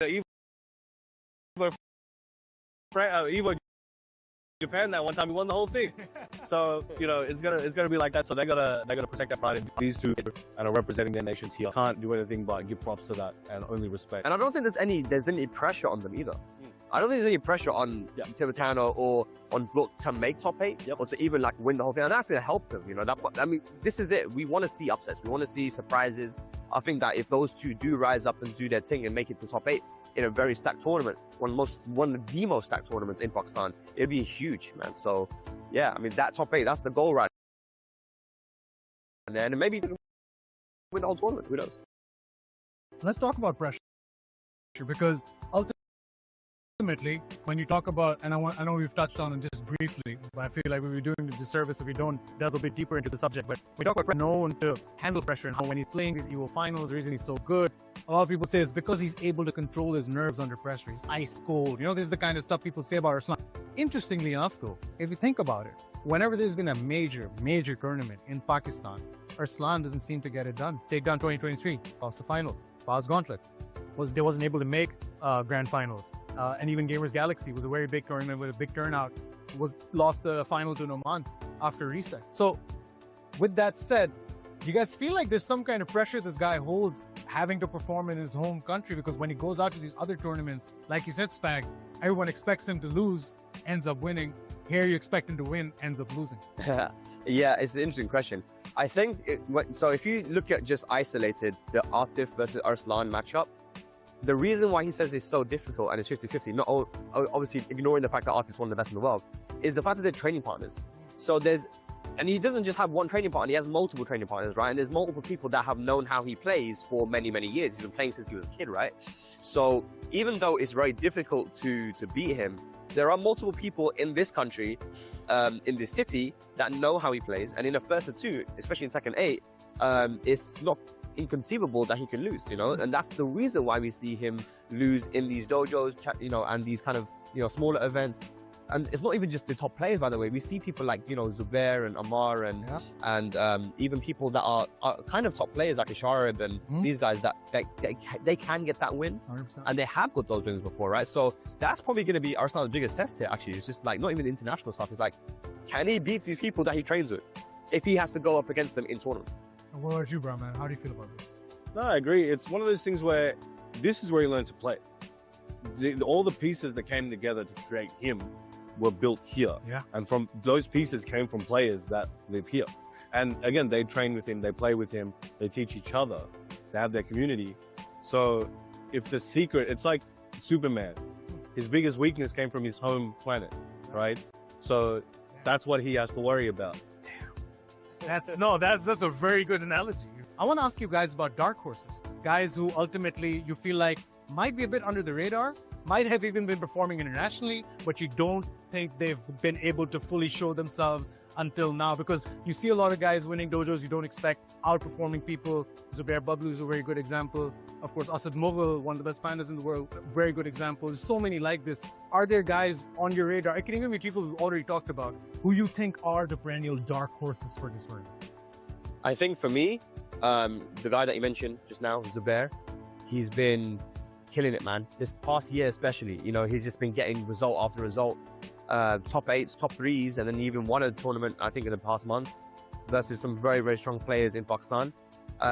Evo Japan that one time he won the whole thing. So it's gonna be like that. So they're gonna protect that pride. These two and are representing their nations here. Can't do anything but give props to that and only respect. And I don't think there's any pressure on them either. I don't think there's any pressure on Tibetano or on Brook to make top 8 or to even like win the whole thing. And that's gonna help them. I mean, this is it. We want to see upsets. We want to see surprises. I think that if those two do rise up and do their thing and make it to top 8 in a very stacked tournament, one of the most stacked tournaments in Pakistan, it'd be huge, man. So yeah, I mean that top 8, that's the goal right there. And maybe win the whole tournament. Who knows? Let's talk about pressure, because ultimately, when you talk about, and I know we've touched on it just briefly, but I feel like we were doing the disservice if we don't delve a bit deeper into the subject. But we talk about pressure, known to handle pressure, and how when he's playing these EVO finals, the reason he's so good, a lot of people say it's because he's able to control his nerves under pressure. He's ice cold. This is the kind of stuff people say about Arslan. Interestingly enough, though, if you think about it, whenever there's been a major tournament in Pakistan, Arslan doesn't seem to get it done. Takedown 2023, lost the final. Baaz Gauntlet they wasn't able to make grand finals. And even Gamers Galaxy was a very big tournament with a big turnout. Lost the final to Noman after reset. So with that said, do you guys feel like there's some kind of pressure this guy holds having to perform in his home country? Because when he goes out to these other tournaments, like you said, Spag, everyone expects him to lose, ends up winning. Here you expect him to win, ends up losing. Yeah, it's an interesting question. I think, so if you look at just isolated the Atif versus Arslan matchup, the reason why he says it's so difficult and it's 50-50, not obviously ignoring the fact that Atif's one of the best in the world, is the fact that they're training partners. So and he doesn't just have one training partner, he has multiple training partners, right? And there's multiple people that have known how he plays for many, many years. He's been playing since he was a kid, right? So even though it's very difficult to beat him, there are multiple people in this country, in this city, that know how he plays. And in the first or two, especially in second 8, it's not inconceivable that he can lose, and that's the reason why we see him lose in these dojos, and these kind of, smaller events. And it's not even just the top players, by the way. We see people like, Zubair and Amar and even people that are kind of top players like Isharib and these guys that they can get that win. 100%. And they have got those wins before, right? So that's probably going to be Arslan's biggest test here, actually. It's just like, not even international stuff. It's like, can he beat these people that he trains with if he has to go up against them in tournament? And what about you, bro, man? How do you feel about this? No, I agree. It's one of those things where this is where he learned to play. All the pieces that came together to create him were built here. Yeah. And from those pieces came from players that live here. And again, they train with him, they play with him, they teach each other, they have their community. So if the secret, it's like Superman. His biggest weakness came from his home planet, right? So that's what he has to worry about. That's a very good analogy. I want to ask you guys about dark horses. Guys who ultimately you feel like might be a bit under the radar, might have even been performing internationally, but you don't think they've been able to fully show themselves until now, because you see a lot of guys winning dojos you don't expect, outperforming people. Zubair Bablu is a very good example. Of course, Asad Mughal, one of the best pandas in the world, very good example. There's so many like this. Are there guys on your radar, it can even be people we've already talked about, who you think are the perennial dark horses for this tournament? I think for me, the guy that you mentioned just now, Zubair, he's been killing it, man. This past year especially, he's just been getting result after result. Top 8s, top 3s, and then he even won a tournament, I think, in the past month versus some very, very strong players in Pakistan.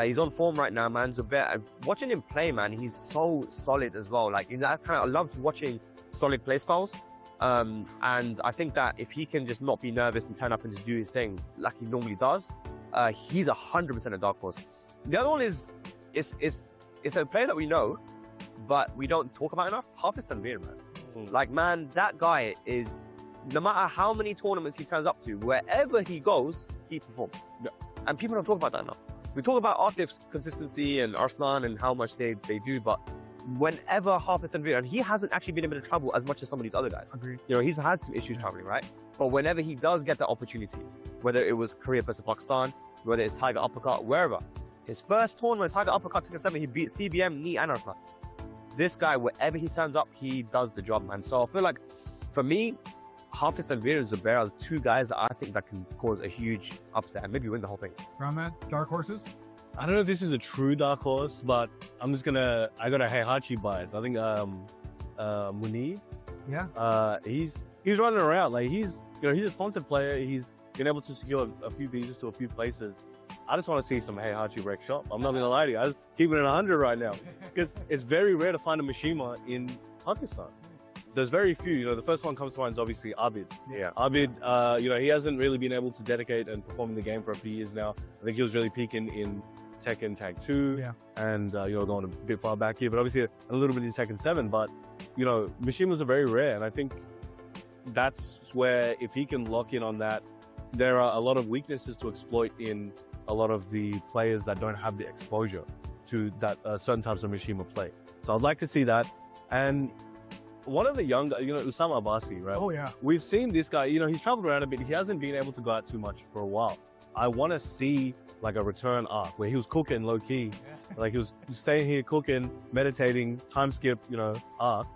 He's on form right now, man. Zubair, watching him play, man, he's so solid as well. Like, I love watching solid play styles. And I think that if he can just not be nervous and turn up and just do his thing like he normally does, he's 100% a dark horse. The other one is a player that we know, but we don't talk about enough. Hafiz Tanveer, man. Like, man, that guy is, no matter how many tournaments he turns up to, wherever he goes, he performs. Yeah. And people don't talk about that enough. So we talk about Atif's consistency and Arslan and how much they do, but whenever Hafiz Tanveer, and he hasn't actually been able to travel as much as some of these other guys. Agreed. He's had some issues traveling, right? But whenever he does get that opportunity, whether it was Korea versus Pakistan, whether it's Tiger Uppercut, wherever, his first tournament, Tiger Uppercut 2007, he beat CBM, Knee, and Arslan. This guy, wherever he turns up, he does the job, man. So I feel like, for me, Hafiz Tanveer and Zubair are two guys that I think that can cause a huge upset and maybe win the whole thing. Rahman, dark horses? I don't know if this is a true dark horse, but I got a Heihachi bias. I think Muni. Yeah. He's running around like he's a sponsored player. He's been able to secure a few visas to a few places. I just want to see some Heihachi wreck shop. I'm not gonna lie to you. I was keeping it 100 right now because it's very rare to find a Mishima in Pakistan. There's very few. The first one comes to mind is obviously Abid. Yeah. Abid, he hasn't really been able to dedicate and perform in the game for a few years now. I think he was really peaking in Tekken Tag 2. Yeah. And, going a bit far back here, but obviously a little bit in Tekken 7. But, Mishimas are very rare. And I think that's where, if he can lock in on that, there are a lot of weaknesses to exploit in a lot of the players that don't have the exposure to that certain types of Mishima play. So I'd like to see that. And one of the young guys, Usama Abbasi, right? Oh, yeah. We've seen this guy, he's traveled around a bit. He hasn't been able to go out too much for a while. I want to see like a return arc where he was cooking low key. Yeah. Like he was staying here cooking, meditating, time skip, arc.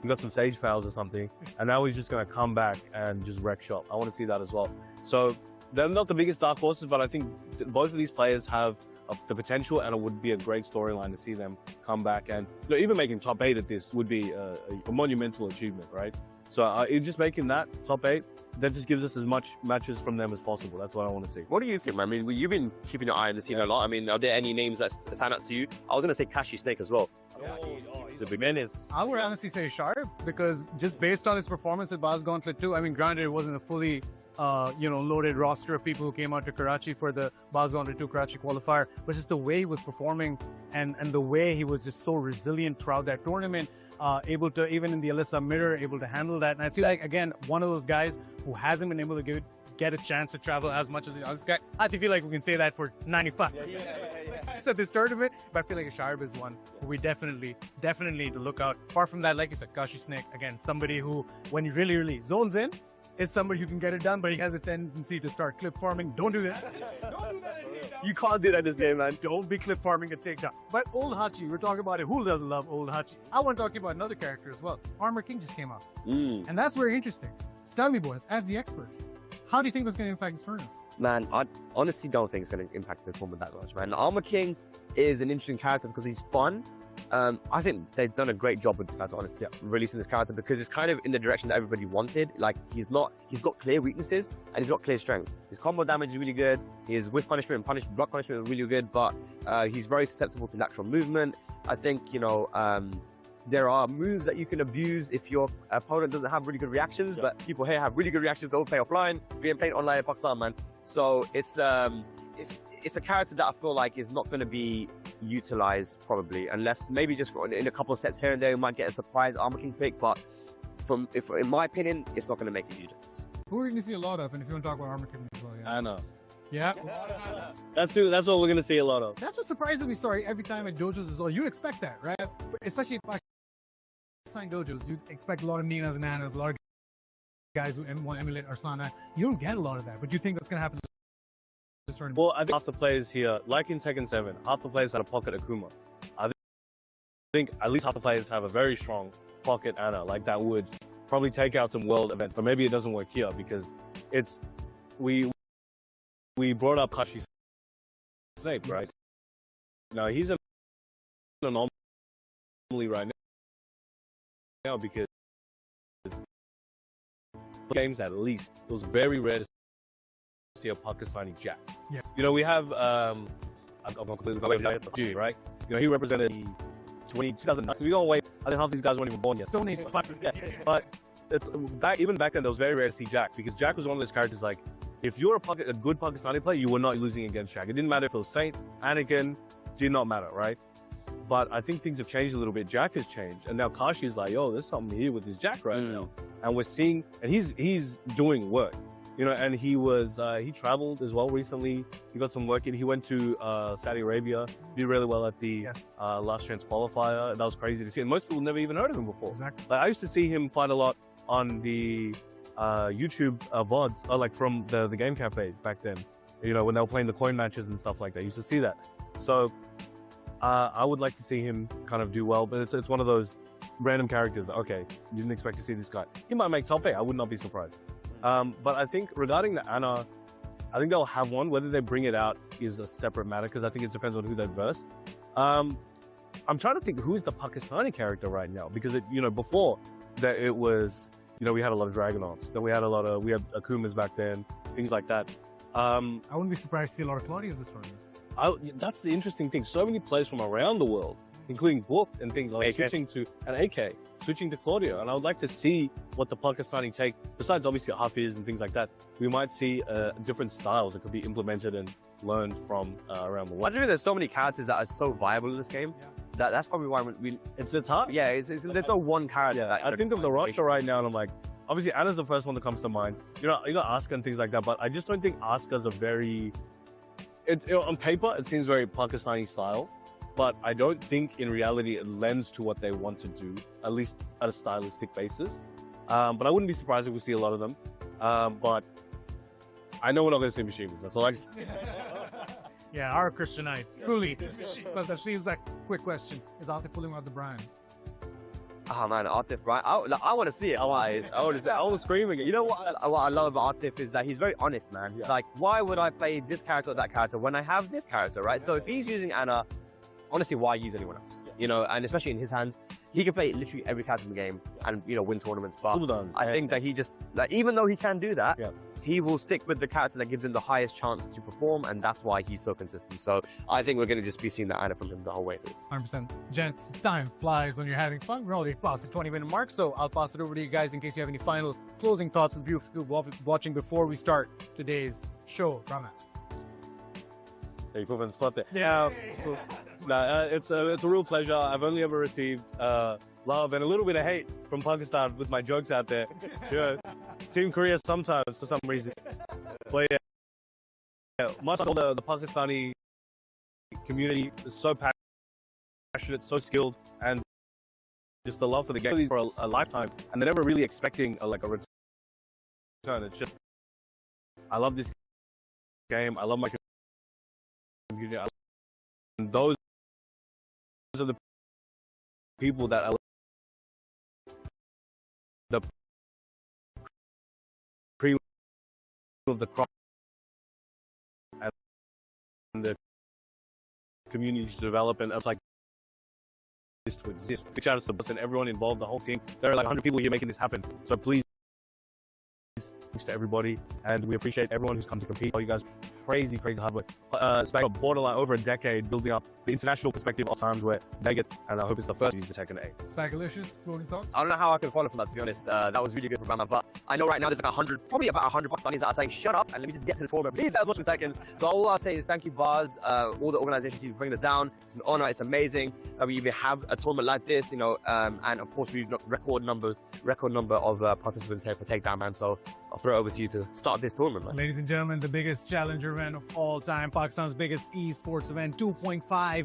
He got some sage fouls or something. And now he's just going to come back and just wreck shop. I want to see that as well. So they're not the biggest dark horses, but I think both of these players have the potential, and it would be a great storyline to see them come back. And even making top 8 at this would be a monumental achievement, right? So just making that top 8, that just gives us as much matches from them as possible. That's what I want to see. What do you think, man? I mean, you've been keeping your eye on the scene a lot. I mean, are there any names that stand out to you? I was going to say Kashi Snake as well. He's a big menace. I would honestly say Sharp, because just based on his performance at Baaz Gauntlet 2, I mean, granted, it wasn't a fully loaded roster of people who came out to Karachi for the Baaz Gauntlet 2 Karachi qualifier, but just the way he was performing and the way he was just so resilient throughout that tournament, able to, even in the Alyssa mirror, able to handle that. And I feel like, again, one of those guys who hasn't been able to get a chance to travel as much as the other guy. I feel like we can say that for 95. So this tournament, but I feel like Sharp is one who we definitely need to look out. Apart from that, like you said, Kashi Snake, again, somebody who, when he really zones in, is somebody who can get it done, but he has a tendency to start clip farming. Don't do that. Don't do that. You can't do that in this game, man. Don't be clip farming a takedown. But Old Hachi, we're talking about it. Who doesn't love Old Hachi? I want to talk about another character as well. Armor King just came out. And that's very interesting. So tell me, boys, as the expert, how do you think that's going to impact this tournament? Man, I honestly don't think it's going to impact the tournament that much, man. Armor King is an interesting character because he's fun. I think they've done a great job with this character, honestly, releasing this character, because it's kind of in the direction that everybody wanted. Like, he's got clear weaknesses and he's got clear strengths. His combo damage is really good. His whiff punishment and block punishment are really good, but he's very susceptible to lateral movement. I think, there are moves that you can abuse if your opponent doesn't have really good reactions, but people here have really good reactions. They all play offline. We're playing online in Pakistan, man. So it's a character that I feel like is not going to be utilized probably, unless maybe just in a couple of sets here and there, you might get a surprise Armor King pick. But in my opinion, it's not going to make a huge difference. Who are you going to see a lot of? And if you want to talk about Armor King as well, yeah. I know. Yeah. That's what we're going to see a lot of. That's what surprises me. Sorry, every time at dojos as well. You'd expect that, right? Especially if Pakistan dojos, you'd expect a lot of Ninas and Annas, a lot of guys who want to emulate Arsana. You don't get a lot of that, but you think that's going to happen? Well, I think half the players here, like in Tekken 7, half the players had a pocket Akuma. I think at least half the players have a very strong pocket Ana, like that would probably take out some world events. But maybe it doesn't work here because we brought up Kashi Snake, right? Now he's an anomaly right now because games at least it was very rare to see a Pakistani Jack. Yeah. We have I'm completely going right? He represented the 2009. So we gonna wait. I think half these guys weren't even born yet. Stone Age. Yeah. But it's even back then it was very rare to see Jack, because Jack was one of those characters like, if you're a good Pakistani player, you were not losing against Jack. It didn't matter if it was Saint, Anakin, did not matter, right? But I think things have changed a little bit. Jack has changed, and now Kashi is like, yo, there's something here with this Jack right now, and we're seeing, and he's doing work. And he traveled as well recently. He got some work in. He went to Saudi Arabia, did really well at the Last Chance qualifier. That was crazy to see. And most people never even heard of him before. Exactly. Like, I used to see him quite a lot on the YouTube VODs, like from the game cafes back then. When they were playing the coin matches and stuff like that. I used to see that. So I would like to see him kind of do well, but it's one of those random characters. Okay, you didn't expect to see this guy. He might make top 8. I would not be surprised. But I think regarding the Ana, I think they'll have one. Whether they bring it out is a separate matter because I think it depends on who they verse. I'm trying to think who's the Pakistani character right now because before that it was we had a lot of Dragonauts. Then we had Akumas back then, things like that. I wouldn't be surprised to see a lot of Claudius this tournament. That's the interesting thing. So many players from around the world, including Book and things like switching to AK, switching to Claudio. And I would like to see what the Pakistani take, besides obviously Hafiz and things like that. We might see different styles that could be implemented and learned from around the world. I think there's so many characters that are so viable in this game. Yeah. That's probably why it's hard. Yeah, there's no one character. Yeah, I think of the roster right now, and I'm like, obviously Anna's the first one that comes to mind. You got Asuka and things like that, but I just don't think Asuka's a very. On paper, it seems very Pakistani style, but I don't think in reality it lends to what they want to do, at least at a stylistic basis. But I wouldn't be surprised if we see a lot of them. But I know we're not going to see Mishimas. That's all I can say. Yeah, our Christianite. Truly. Plus, that seems like quick question. Is Atif pulling out the Brian? Oh man, Atif, right? I want to see it. I was screaming it. You know what I love about Atif is that he's very honest, man. Yeah. Like, why would I play this character or that character when I have this character, right? So if he's using Anna, honestly, why use anyone else? And especially in his hands, he can play literally every character in the game and win tournaments. But I think that he just even though he can do that, he will stick with the character that gives him the highest chance to perform, and that's why he's so consistent. So I think we're going to just be seeing that Anna from him the whole way through. 100%. Gents, time flies when you're having fun. We're already past the 20-minute mark, so I'll pass it over to you guys in case you have any final closing thoughts with people watching before we start today's show. Rama. You put me on the spot there. Yeah. It's a real pleasure. I've only ever received love and a little bit of hate from Pakistan with my jokes out there. Team Korea sometimes for some reason. But yeah, much like the Pakistani community is so passionate, so skilled, and just the love for the game for a lifetime, and they're never really expecting a return. It's just, I love this game. I love my community. And those are the people that the pre of the crop and the community to develop, and it's like this to exist. Big shout out to the boss and everyone involved, the whole team. There are like 100 people here making this happen. So please, thanks to everybody, and we appreciate everyone who's come to compete. All you guys, crazy hard work. Spent borderline over a decade building up the international perspective of times where they get, and I hope it's the first to take an A. Spagalicious, closing thoughts? I don't know how I can follow from that, to be honest. That was really good for Rama, but I know right now there's like probably about 100 Pakistanis that are saying, shut up and let me just get to the tournament. Please, that's what's been taken. So all I'll say is thank you, Baaz, all the organization team for bringing us down. It's an honor. It's amazing that we even have a tournament like this, and of course we've got record number of participants here for Takedown, man. So I'll throw it over to you to start this tournament, man. Ladies and gentlemen, the biggest challenger event of all time, Pakistan's biggest esports event, 2.5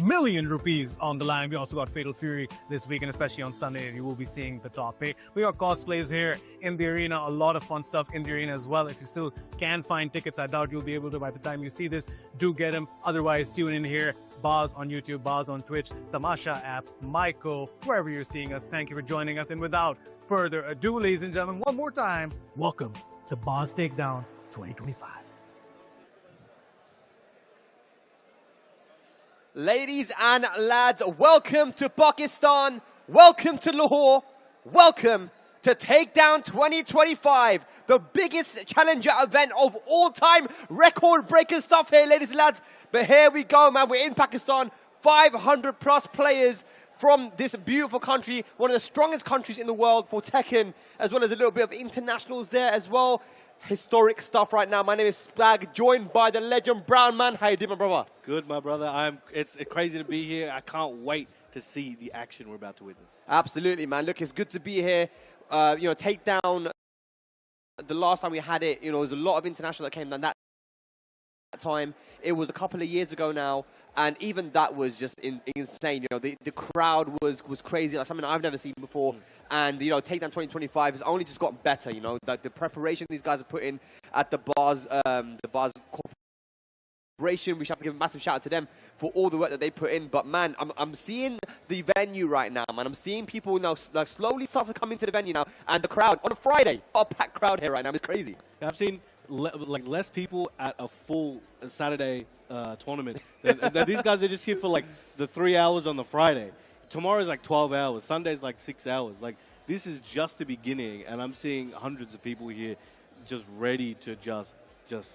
million rupees on the line. We also got Fatal Fury this week, and especially on Sunday, you will be seeing the top pay. We got cosplays here in the arena, a lot of fun stuff in the arena as well. If you still can find tickets, I doubt you'll be able to by the time you see this. Do get them. Otherwise, tune in here. Baaz on YouTube, Baaz on Twitch, Tamasha app, Myco, wherever you're seeing us. Thank you for joining us. And without further ado, ladies and gentlemen, one more time, welcome to Baaz Takedown 2025. Ladies and lads, welcome to Pakistan, welcome to Lahore, welcome to Takedown 2025, the biggest challenger event of all time, record-breaking stuff here, ladies and lads. But here we go, man, we're in Pakistan, 500 plus players from this beautiful country, one of the strongest countries in the world for Tekken, as well as a little bit of internationals there as well. Historic stuff right now. My name is Spag, joined by the legend Brown Man. How you doing, my brother? Good, my brother. It's crazy to be here. I can't wait to see the action we're about to witness. Absolutely, man. Look, it's good to be here. Takedown, the last time we had it, there was a lot of international that came down that time. It was a couple of years ago now, and even that was just insane. The crowd was crazy, like something I've never seen before. And Takedown 2025 has only just gotten better. Like the preparation these guys have put in at the Baaz Corporation. We should have to give a massive shout out to them for all the work that they put in. But man, I'm seeing the venue right now, man. I'm seeing people now slowly start to come into the venue now, and the crowd on a Friday, a packed crowd here right now. It's crazy. I've seen like less people at a full Saturday tournament. These guys are just here for like the 3 hours on the Friday. Tomorrow's like 12 hours. Sunday's like 6 hours. Like this is just the beginning, and I'm seeing hundreds of people here just ready to just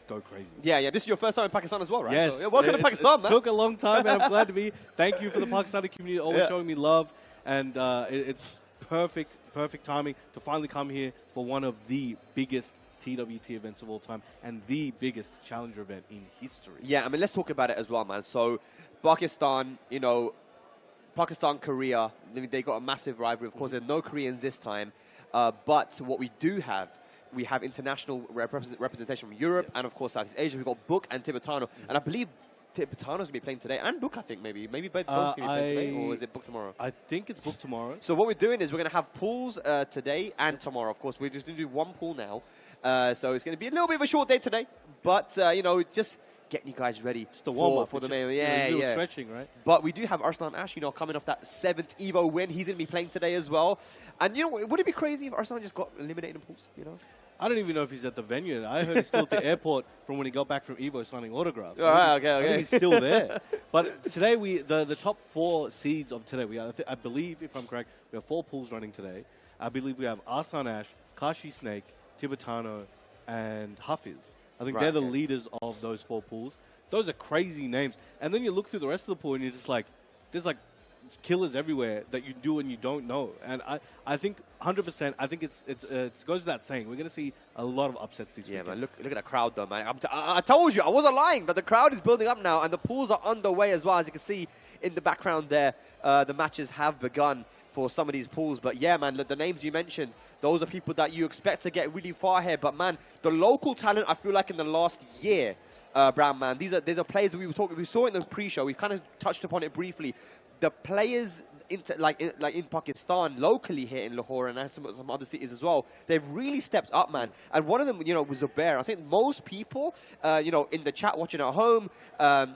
go crazy. Yeah. This is your first time in Pakistan as well, right? Yes. So, welcome to Pakistan, it man. took a long time, and I'm glad to be. Thank you for the Pakistani community always showing me love, and it's perfect timing to finally come here for one of the biggest TWT events of all time and the biggest challenger event in history. Yeah, I mean, let's talk about it as well, man. So, Pakistan, Pakistan, Korea, they got a massive rivalry. Of course, there are no Koreans this time. But what we do have, we have international representation from Europe and, of course, Southeast Asia. We've got Book and Tibetano. And I believe Tibetano's going to be playing today. And Book, I think, maybe. Maybe both going to be playing today. Or is it Book tomorrow? I think it's Book tomorrow. So what we're doing is we're going to have pools today and tomorrow. Of course, we're just going to do one pool now. So it's going to be a little bit of a short day today. But, just getting you guys ready for the main. Yeah. Stretching, right? But we do have Arslan Ash, coming off that 7th Evo win. He's going to be playing today as well. And, would it be crazy if Arslan just got eliminated in pools, I don't even know if he's at the venue. I heard he's still at the airport from when he got back from Evo signing autographs. All right, okay. I think he's still there. But today, the top 4 seeds of today, I believe, if I'm correct, we have 4 pools running today. I believe we have Arslan Ash, Kashi Snake, Tibetano, and Hafiz. I think they're the leaders of those 4 pools. Those are crazy names. And then you look through the rest of the pool and you're just like, there's like killers everywhere that you do and you don't know. And I think 100%, I think it goes without saying, we're going to see a lot of upsets this weekend. Yeah, man, look at that crowd though, man. I told you, I wasn't lying, that the crowd is building up now and the pools are underway as well. As you can see in the background there, the matches have begun for some of these pools. But yeah, man, the names you mentioned, those are people that you expect to get really far here. But man, the local talent, I feel like in the last year, Brown, man, these are players that we saw in the pre-show. We kind of touched upon it briefly. The players in Pakistan, locally here in Lahore and some other cities as well, they've really stepped up, man. And one of them, was Zubair. I think most people, in the chat watching at home,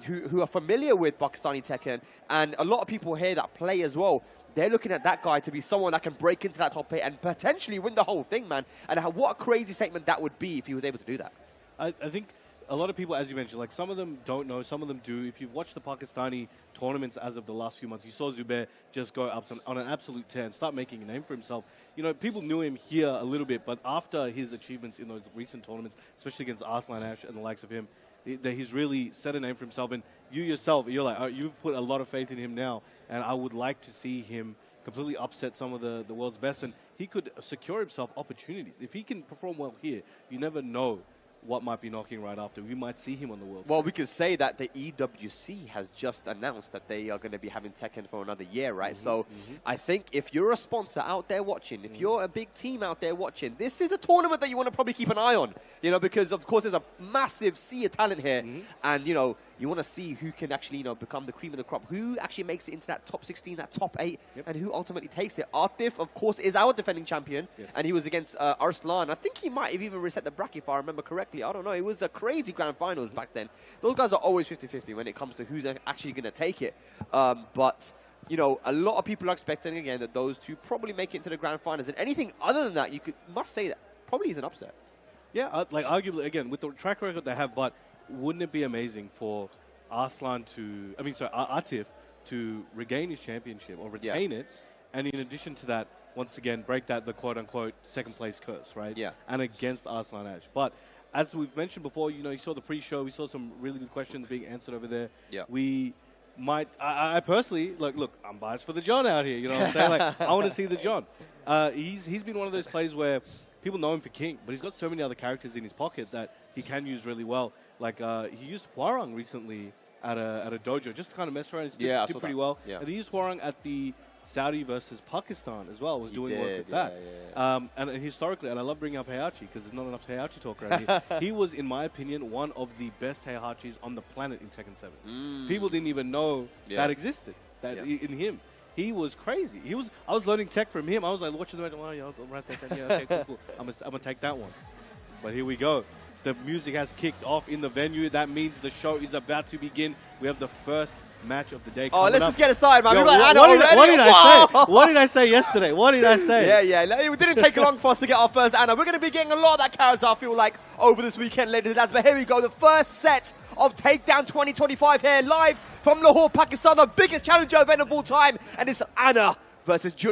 who are familiar with Pakistani Tekken, and a lot of people here that play as well, they're looking at that guy to be someone that can break into that top 8 and potentially win the whole thing, man. And what a crazy statement that would be if he was able to do that. I think a lot of people, as you mentioned, like some of them don't know, some of them do. If you've watched the Pakistani tournaments as of the last few months, you saw Zubair just go up on an absolute tear and start making a name for himself. People knew him here a little bit, but after his achievements in those recent tournaments, especially against Arslan Ash and the likes of him, he's really set a name for himself. And you yourself, you're like, you've put a lot of faith in him now, and I would like to see him completely upset some of the world's best, and he could secure himself opportunities. If he can perform well here, you never know what might be knocking right after. We might see him on the world stage. Well, we could say that the EWC has just announced that they are going to be having Tekken for another year, right? So I think if you're a sponsor out there watching, if you're a big team out there watching, this is a tournament that you want to probably keep an eye on, because of course there's a massive sea of talent here, and you want to see who can actually become the cream of the crop, who actually makes it into that top 16, that top 8, and who ultimately takes it. Atif, of course, is our defending champion, and he was against Arslan. I think he might have even reset the bracket if I remember correctly. I don't know. It was a crazy grand finals back then. Those guys are always 50-50 when it comes to who's actually going to take it. But a lot of people are expecting again that those two probably make it into the grand finals. And anything other than that, must say that probably is an upset. Yeah, arguably, again, with the track record they have, but wouldn't it be amazing for Atif to regain his championship or retain it, and in addition to that, once again, break the quote-unquote second-place curse, right? Yeah. And against Arslan Ash. But as we've mentioned before, you saw the pre-show, we saw some really good questions being answered over there. Yeah. We might, I personally, look, I'm biased for the John out here, you know what I'm saying? I want to see the John. He's been one of those players where people know him for King, but he's got so many other characters in his pocket that he can use really well. Like, he used Hwarang recently at a dojo just to kind of mess around. He did pretty well. Yeah. And he used Hwarang at the Saudi versus Pakistan as well, was doing work with that. And historically, and I love bringing up Heihachi because there's not enough Heihachi talk around here. He was, in my opinion, one of the best Heihachis on the planet in Tekken 7. People didn't even know that existed, in him. He was crazy. I was learning tech from him. I was like watching the match, oh, yeah, I'll write that down. Yeah, okay, cool. I'm going to take that one. But here we go. The music has kicked off in the venue. That means the show is about to begin. We have the first match of the day. Oh, let's up. just get it started, man. Yo, We got Anna what already. did I say? What did I say yesterday? What did I say? Yeah. It didn't take long for us to get our first Anna. We're going to be getting a lot of that character, I feel like, over this weekend, ladies and lads. But here we go. The first set of Takedown 2025 here, live from Lahore, Pakistan, the biggest challenger event of all time. And it's Anna versus Jun.